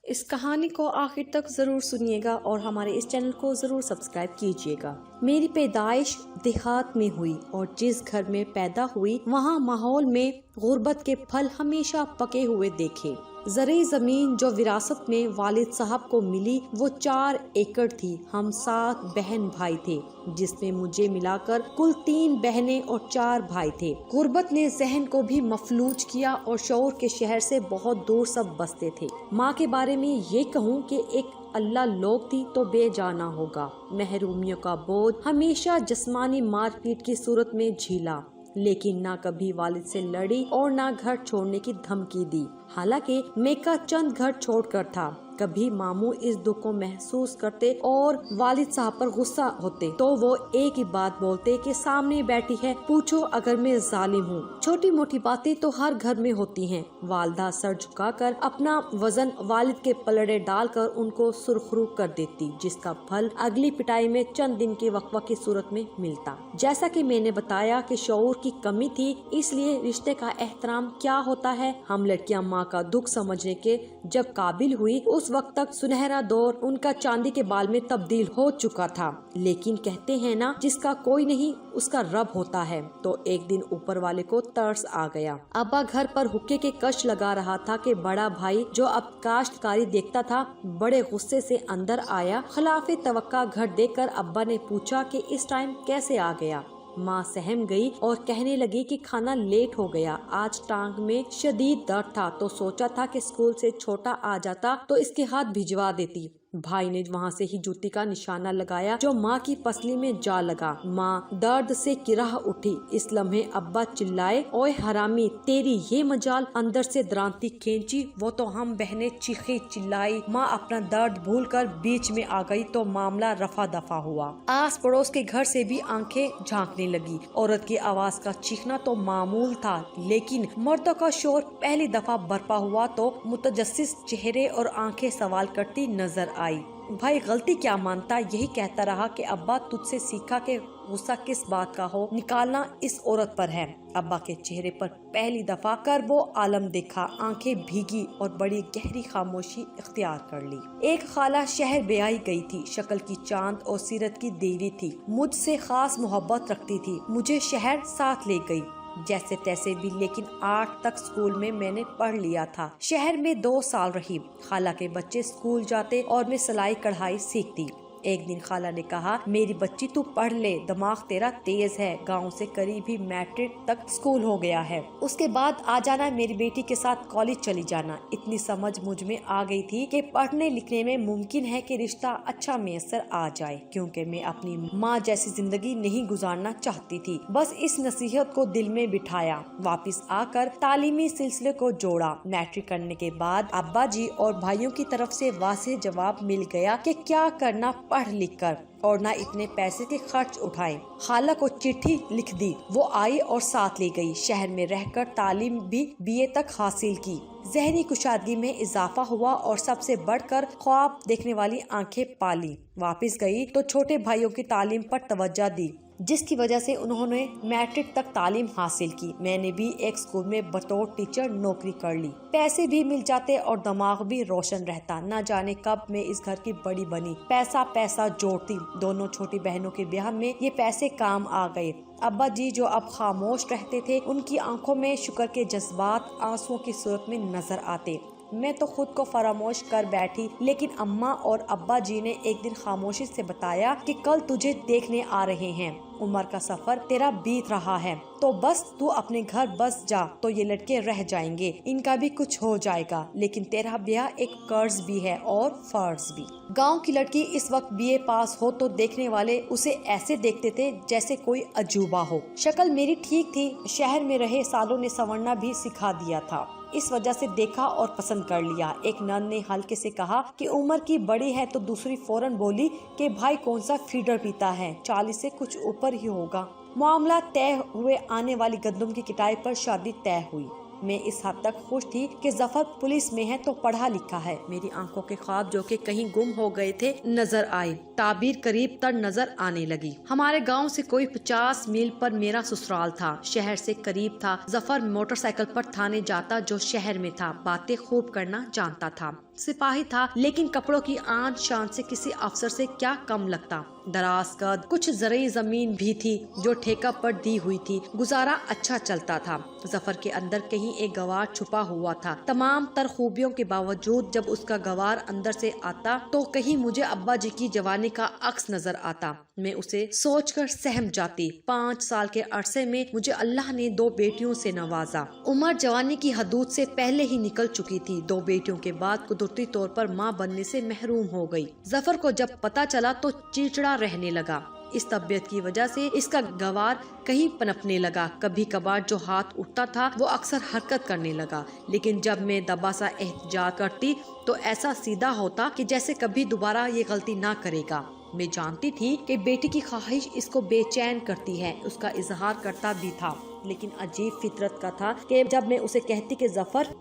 اس کہانی کو آخر تک ضرور سنیے گا اور ہمارے اس چینل کو ضرور سبسکرائب کیجیے گا۔ میری پیدائش دیہات میں ہوئی اور جس گھر میں پیدا ہوئی وہاں ماحول میں غربت کے پھل ہمیشہ پکے ہوئے دیکھے۔ زرعی زمین جو وراثت میں والد صاحب کو ملی وہ 4 ایکڑ تھی۔ ہم 7 بہن بھائی تھے جس میں مجھے ملا کر کل 3 بہنیں اور 4 بھائی تھے۔ غربت نے ذہن کو بھی مفلوج کیا اور شعور کے شہر سے بہت دور سب بستے تھے۔ ماں کے بارے میں یہ کہوں کہ ایک اللہ لوگ تھی تو بے جانا ہوگا۔ محرومیوں کا بوجھ ہمیشہ جسمانی مار پیٹ کی صورت میں جھیلا، لیکن نہ کبھی والد سے لڑی اور نہ گھر چھوڑنے کی دھمکی دی۔ حالانکہ میکا چند گھر چھوڑ کر تھا۔ کبھی ماموں اس دکھ کو محسوس کرتے اور والد صاحب پر غصہ ہوتے تو وہ ایک ہی بات بولتے کہ سامنے بیٹھی ہے، پوچھو اگر میں ظالم ہوں۔ چھوٹی موٹی باتیں تو ہر گھر میں ہوتی ہیں۔ والدہ سر جھکا کر اپنا وزن والد کے پلڑے ڈال کر ان کو سرخرو کر دیتی، جس کا پھل اگلی پٹائی میں چند دن کے وقفہ کی صورت میں ملتا۔ جیسا کہ میں نے بتایا کہ شعور کی کمی تھی، اس لیے رشتے کا احترام کیا ہوتا ہے ہم لڑکیاں ماں کا دکھ سمجھنے کے جب قابل ہوئی اس وقت تک سنہرا دور ان کا چاندی کے بال میں تبدیل ہو چکا تھا۔ لیکن کہتے ہیں نا جس کا کوئی نہیں اس کا رب ہوتا ہے، تو ایک دن اوپر والے کو ترس آ گیا۔ ابا گھر پر حقے کے کش لگا رہا تھا کہ بڑا بھائی جو اب کاشتکاری دیکھتا تھا بڑے غصے سے اندر آیا۔ خلاف توقع گھر دیکھ کر ابا نے پوچھا کہ اس ٹائم کیسے آ گیا؟ ماں سہم گئی اور کہنے لگی کہ کھانا لیٹ ہو گیا، آج ٹانگ میں شدید درد تھا تو سوچا تھا کہ اسکول سے چھوٹا آ جاتا تو اس کے ہاتھ بھجوا دیتی۔ بھائی نے وہاں سے ہی جوتی کا نشانہ لگایا جو ماں کی پسلی میں جا لگا۔ ماں درد سے کرہ اٹھی۔ اس لمحے ابا چلائے، اوئے حرامی تیری یہ مجال! اندر سے درانتی کھینچی وہ تو ہم بہنیں چیخی چلائی۔ ماں اپنا درد بھول کر بیچ میں آ گئی تو معاملہ رفع دفع ہوا۔ آس پڑوس کے گھر سے بھی آنکھیں جھانکنے لگی۔ عورت کی آواز کا چیخنا تو معمول تھا، لیکن مردوں کا شور پہلی دفعہ برپا ہوا تو متجسس چہرے اور آنکھیں سوال کرتی نظر آئی۔ بھائی غلطی کیا مانتا، یہی کہتا رہا کہ ابا تجھ سے سیکھا کہ غصہ کس بات کا ہو، نکالنا اس عورت پر ہے۔ ابا کے چہرے پر پہلی دفعہ کرب و عالم دیکھا، آنکھیں بھیگی اور بڑی گہری خاموشی اختیار کر لی۔ ایک خالہ شہر بیائی گئی تھی، شکل کی چاند اور سیرت کی دیوی تھی، مجھ سے خاص محبت رکھتی تھی، مجھے شہر ساتھ لے گئی جیسے تیسے بھی، لیکن 8 تک سکول میں نے پڑھ لیا تھا۔ شہر میں 2 سال رہی، خالہ کے بچے سکول جاتے اور میں سلائی کڑھائی سیکھتی۔ ایک دن خالہ نے کہا میری بچی تو پڑھ لے، دماغ تیرا تیز ہے، گاؤں سے قریب ہی میٹرک تک سکول ہو گیا ہے، اس کے بعد آ جانا، میری بیٹی کے ساتھ کالج چلی جانا۔ اتنی سمجھ مجھ میں آ گئی تھی کہ پڑھنے لکھنے میں ممکن ہے کہ رشتہ اچھا میسر آ جائے، کیونکہ میں اپنی ماں جیسی زندگی نہیں گزارنا چاہتی تھی۔ بس اس نصیحت کو دل میں بٹھایا، واپس آ کر تعلیمی سلسلے کو جوڑا۔ میٹرک کرنے کے بعد ابا جی اور بھائیوں کی طرف سے واضح جواب مل گیا کہ کیا کرنا پڑھ لکھ کر، اور نہ اتنے پیسے کے خرچ اٹھائے۔ خالہ کو چٹھی لکھ دی، وہ آئی اور ساتھ لے گئی۔ شہر میں رہ کر تعلیم بھی BA تک حاصل کی۔ ذہنی کشادگی میں اضافہ ہوا اور سب سے بڑھ کر خواب دیکھنے والی آنکھیں پالی۔ واپس گئی تو چھوٹے بھائیوں کی تعلیم پر توجہ دی، جس کی وجہ سے انہوں نے میٹرک تک تعلیم حاصل کی۔ میں نے بھی ایک اسکول میں بطور ٹیچر نوکری کر لی، پیسے بھی مل جاتے اور دماغ بھی روشن رہتا۔ نہ جانے کب میں اس گھر کی بڑی بنی، پیسہ جوڑتی۔ دونوں چھوٹی بہنوں کے بیاہ میں یہ پیسے کام آ گئے۔ ابا جی جو اب خاموش رہتے تھے، ان کی آنکھوں میں شکر کے جذبات آنسوؤں کی صورت میں نظر آتے۔ میں تو خود کو فراموش کر بیٹھی، لیکن اماں اور ابا جی نے ایک دن خاموشی سے بتایا کہ کل تجھے دیکھنے آ رہے ہیں، عمر کا سفر تیرا بیت رہا ہے تو بس تو اپنے گھر بس جا، تو یہ لڑکے رہ جائیں گے، ان کا بھی کچھ ہو جائے گا، لیکن تیرا بیاہ ایک قرض بھی ہے اور فرض بھی۔ گاؤں کی لڑکی اس وقت BA پاس ہو تو دیکھنے والے اسے ایسے دیکھتے تھے جیسے کوئی عجوبہ ہو۔ شکل میری ٹھیک تھی، شہر میں رہے سالوں نے سنورنا بھی سکھا دیا تھا، اس وجہ سے دیکھا اور پسند کر لیا۔ ایک نن نے ہلکے سے کہا کہ عمر کی بڑی ہے تو دوسری فوراً بولی کہ بھائی کون سا فیڈر پیتا ہے، 40 سے کچھ اوپر ہی ہوگا۔ معاملہ طے ہوئے، آنے والی گندم کی کٹائی پر شادی طے ہوئی۔ میں اس حد تک خوش تھی کہ ظفر پولیس میں ہے تو پڑھا لکھا ہے۔ میری آنکھوں کے خواب جو کہ کہیں گم ہو گئے تھے نظر آئے، تعبیر قریب تر نظر آنے لگی۔ ہمارے گاؤں سے کوئی 50 میل پر میرا سسرال تھا، شہر سے قریب تھا۔ ظفر موٹر سائیکل پر تھانے جاتا جو شہر میں تھا، باتیں خوب کرنا جانتا تھا۔ सिपाही था, लेकिन कपड़ों की आन शान से किसी अफसर से क्या कम लगता। दराज कद, कुछ ज़रई जमीन भी थी जो ठेका पर दी हुई थी। गुजारा अच्छा चलता था। जफर के अंदर कहीं एक गवार छुपा हुआ था। तमाम तर खूबियों के बावजूद जब उसका गवार अंदर से आता तो कहीं मुझे अब्बा जी की जवानी का अक्स नजर आता। मैं उसे सोचकर सहम जाती। 5 साल के अरसे में मुझे अल्लाह ने 2 बेटियों से नवाजा। उम्र जवानी की हदूद से पहले ही निकल चुकी थी। 2 बेटियों के बाद कुदरती तौर पर माँ बनने से महरूम हो गई। जफर को जब पता चला तो चिड़चिड़ा रहने लगा। इस तबीयत की वजह से इसका गवार कहीं पनपने लगा। कभी कभार जो हाथ उठता था वो अक्सर हरकत करने लगा, लेकिन जब मैं दबा सा एहतजाज करती तो ऐसा सीधा होता कि जैसे कभी दोबारा ये गलती ना करेगा। मैं जानती थी कि बेटी की ख्वाहिश इसको बेचैन करती है। उसका इजहार करता भी था, लेकिन अजीब फितरत का था कि जब मैं उसे कहती कि जफर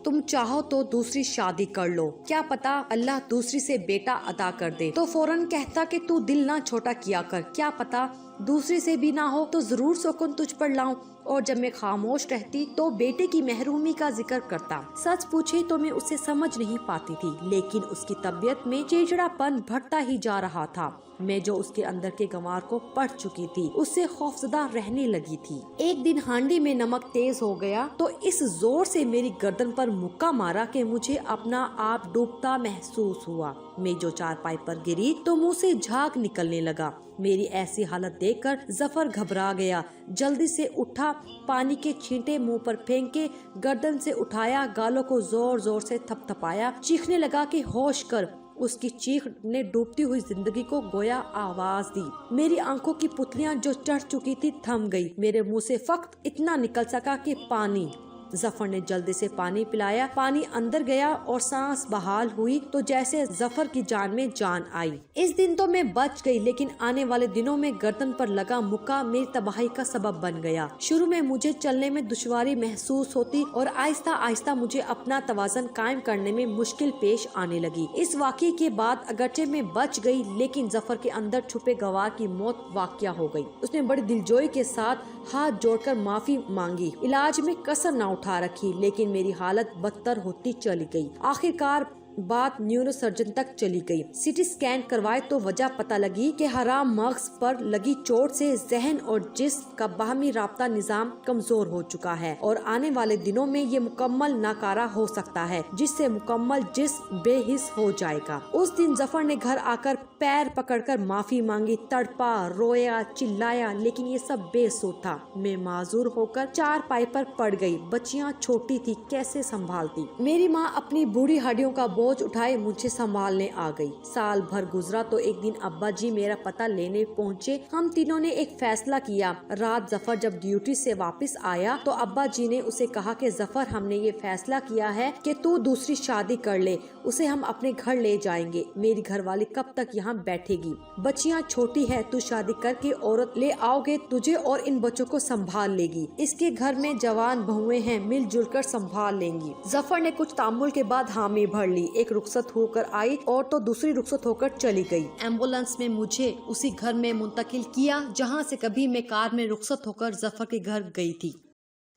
तुम चाहो तो दूसरी शादी कर लो, क्या पता अल्लाह दूसरी से बेटा अता कर दे, तो फौरन कहता कि तू दिल ना छोटा किया कर, क्या पता दूसरी से भी ना हो तो जरूर सुकून तुझ पर लाऊं। और जब मैं खामोश रहती तो बेटे की महरूमी का जिक्र करता। सच पूछे तो मैं उसे समझ नहीं पाती थी, लेकिन उसकी तबीयत में चिड़चिड़ापन बढ़ता ही जा रहा था। मैं जो उसके अंदर के गंवार को पढ़ चुकी थी उससे खौफजदा रहने लगी थी। एक दिन हांडी में नमक तेज हो गया तो इस जोर से मेरी गर्दन पर मुक्का मारा कि मुझे अपना आप डूबता महसूस हुआ। मैं जो चारपाई पर गिरी तो मुंह से झाग निकलने लगा। मेरी ऐसी हालत देखकर जफर घबरा गया। जल्दी से उठा, पानी के छींटे मुंह पर फेंक के गर्दन से उठाया, गालों को जोर जोर से थपथपाया, चीखने लगा कि होश कर। उसकी चीख ने डूबती हुई जिंदगी को गोया आवाज दी। मेरी आंखों की पुतलियां जो चढ़ चुकी थी थम गई। मेरे मुंह से फक्त इतना निकल सका कि पानी। जफर ने जल्दी से पानी पिलाया। पानी अंदर गया और सांस बहाल हुई तो जैसे जफर की जान में जान आई। इस दिन तो मैं बच गई, लेकिन आने वाले दिनों में गर्दन पर लगा मुक्का मेरी तबाही का सबब बन गया। शुरू में मुझे चलने में दुश्वारी महसूस होती और आहिस्ता आहिस्ता मुझे अपना तवाज़न कायम करने में मुश्किल पेश आने लगी। इस वाक़ये के बाद अगरचे मैं बच गई, लेकिन जफर के अंदर छुपे गवार की मौत वाक़या हो गई। उसने बड़ी दिलजोई के साथ हाथ जोड़कर माफी मांगी। इलाज में कसर न उठा रखी, लेकिन मेरी हालत बदतर होती चली गई। आखिरकार बात न्यूरो सर्जन तक चली गई। सीटी स्कैन करवाए तो वजह पता लगी कि हराम मग़ज़ पर लगी चोट से जहन और जिस्म का बाहमी राब्ता निज़ाम कमजोर हो चुका है और आने वाले दिनों में ये मुकम्मल नाकारा हो सकता है, जिससे मुकम्मल जिस्म बेहिस हो जाएगा। उस दिन जफर ने घर आकर पैर पकड़कर माफी मांगी, तड़पा, रोया, चिल्लाया, लेकिन ये सब बेसुध था। मैं माजूर होकर चारपाई पर पड़ गई। बच्चियां छोटी थी, कैसे संभालती। मेरी माँ अपनी बूढ़ी हड्डियों का बोझ उठाए मुझे संभालने आ गई। साल भर गुजरा तो एक दिन अब्बा जी मेरा पता लेने पहुँचे। हम तीनों ने एक फैसला किया। रात जफर जब ड्यूटी से वापस आया तो अब्बा जी ने उसे कहा कि जफर, हमने ये फैसला किया है कि तू दूसरी शादी कर ले, उसे हम अपने घर ले जाएंगे। मेरी घरवाली कब तक यहाँ बैठेगी? बच्चियाँ छोटी है, तू शादी करके औरत ले आओगे, तुझे और इन बच्चों को संभाल लेगी। इसके घर में जवान बहुएं हैं, मिलजुल कर संभाल लेंगी। जफर ने कुछ तामुल के बाद हामी भर ली। एक रुखसत होकर आई और तो दूसरी रुखसत होकर चली गई। एम्बुलेंस में मुझे उसी घर में मुंतकिल किया जहाँ से कभी मैं कार में रुखसत होकर जफर के घर गई थी।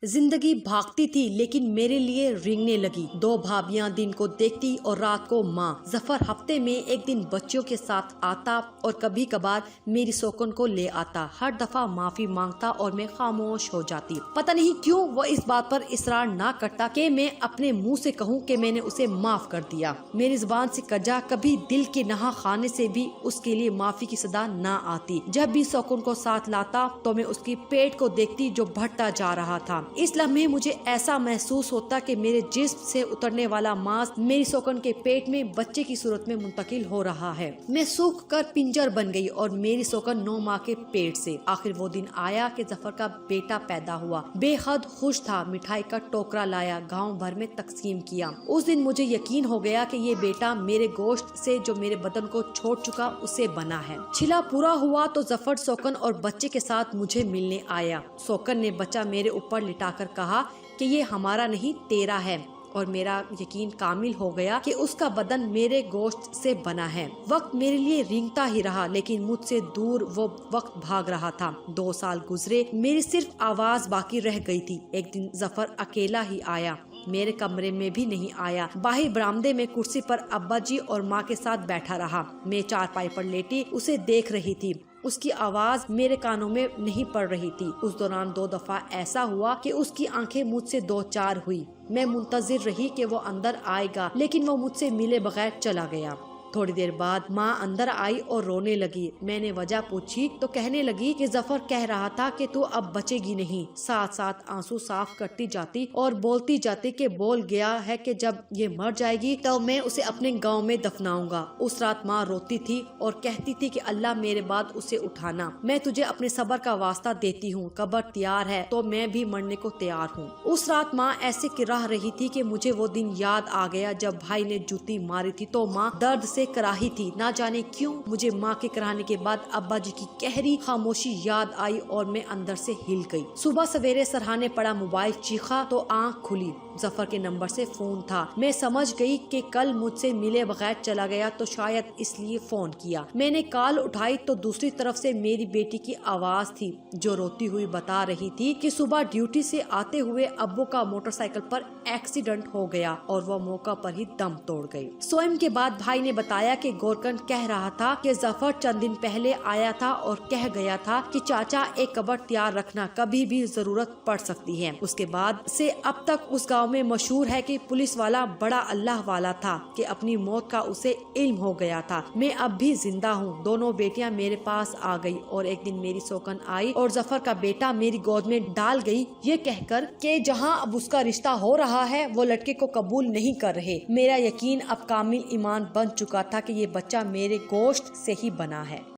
जिंदगी भागती थी, लेकिन मेरे लिए रेंगने लगी। 2 भाभियां दिन को देखती और रात को माँ। जफर हफ्ते में एक दिन बच्चों के साथ आता और कभी कभार मेरी सोकन को ले आता। हर दफा माफी मांगता और मैं खामोश हो जाती। पता नहीं क्यों वो इस बात पर इसरार ना करता कि मैं अपने मुंह से कहूँ कि मैंने उसे माफ कर दिया। मेरी जुबान से कजा कभी दिल के नहा खाने से भी उसके लिए माफी की सदा ना आती। जब भी सोकन को साथ लाता तो मैं उसकी पेट को देखती जो बढ़ता जा रहा था। इस लम्हे मुझे ऐसा महसूस होता कि मेरे जिस्म से उतरने वाला मांस मेरी सोकन के पेट में बच्चे की सूरत में मुंतकिल हो रहा है। मैं सूख कर पिंजर बन गई और मेरी सोकन 9 माह के पेट से। आखिर वो दिन आया कि जफर का बेटा पैदा हुआ। बेहद खुश था। मिठाई का टोकरा लाया, गांव भर में तकसीम किया। उस दिन मुझे यकीन हो गया कि ये बेटा मेरे गोश्त से जो मेरे बदन को छोड़ चुका उसे बना है। छिला पूरा हुआ तो जफर सोकन और बच्चे के साथ मुझे मिलने आया। सोकन ने बच्चा मेरे ऊपर लिटाकर कहा कि ये हमारा नहीं तेरा है, और मेरा यकीन कामिल हो गया कि उसका बदन मेरे गोश्त से बना है। वक्त मेरे लिए रेंगता ही रहा, लेकिन मुझसे दूर वो वक्त भाग रहा था। 2 साल गुजरे, मेरी सिर्फ आवाज बाकी रह गई थी। एक दिन जफर अकेला ही आया। मेरे कमरे में भी नहीं आया। बाहर बरामदे में कुर्सी पर अब्बा जी और माँ के साथ बैठा रहा। मैं चारपाई पर लेटी उसे देख रही थी। उसकी आवाज मेरे कानों में नहीं पड़ रही थी। उस दौरान 2 दफा ऐसा हुआ कि उसकी आंखें मुझसे 2-4 हुई। मैं मुंतजिर रही कि वो अंदर आएगा, लेकिन वो मुझसे मिले बगैर चला गया। थोड़ी देर बाद माँ अंदर आई और रोने लगी। मैंने वजह पूछी तो कहने लगी कि जफर कह रहा था कि तू अब बचेगी नहीं। साथ साथ आंसू साफ करती जाती और बोलती जाती कि बोल गया है कि जब ये मर जाएगी तो मैं उसे अपने गांव में दफनाऊंगा। उस रात माँ रोती थी और कहती थी कि अल्लाह मेरे बाद उसे उठाना। मैं तुझे अपने सब्र का वास्ता देती हूँ, कब्र तैयार है तो मैं भी मरने को तैयार हूँ। उस रात माँ ऐसे किराह रही थी कि मुझे वो दिन याद आ गया जब भाई ने जूती मारी थी तो माँ दर्द से कराही थी। ना जाने क्यों मुझे माँ के कराने के बाद अब्बा जी की गहरी खामोशी याद आई और मैं अंदर से हिल गई। सुबह सवेरे सरहाने पड़ा मोबाइल चीखा तो आँख खुली। जफर के नंबर से फोन था। मैं समझ गई कि कल मुझसे मिले बगैर चला गया तो शायद इसलिए फोन किया। मैंने कॉल उठाई तो दूसरी तरफ से मेरी बेटी की आवाज थी जो रोती हुई बता रही थी कि सुबह ड्यूटी से आते हुए अब्बू का मोटरसाइकिल पर एक्सीडेंट हो गया और वो मौका पर ही दम तोड़ गई। सोएम के बाद भाई ने बताया कि गोरकन कह रहा था कि जफर चंद दिन पहले आया था और कह गया था कि चाचा एक कब्र तैयार रखना, कभी भी जरूरत पड़ सकती है। उसके बाद से अब तक उस गांव में मशहूर है कि पुलिस वाला बड़ा अल्लाह वाला था कि अपनी मौत का उसे इल्म हो गया था। मैं अब भी जिंदा हूँ। दोनों बेटियां मेरे पास आ गई और एक दिन मेरी सौकन आई और जफर का बेटा मेरी गोद में डाल गई ये कहकर कि जहां अब उसका रिश्ता हो रहा है वो लड़के को कबूल नहीं कर रहे। मेरा यकीन अब कामिल ईमान बन चुका था कि ये बच्चा मेरे गोश्त से ही बना है।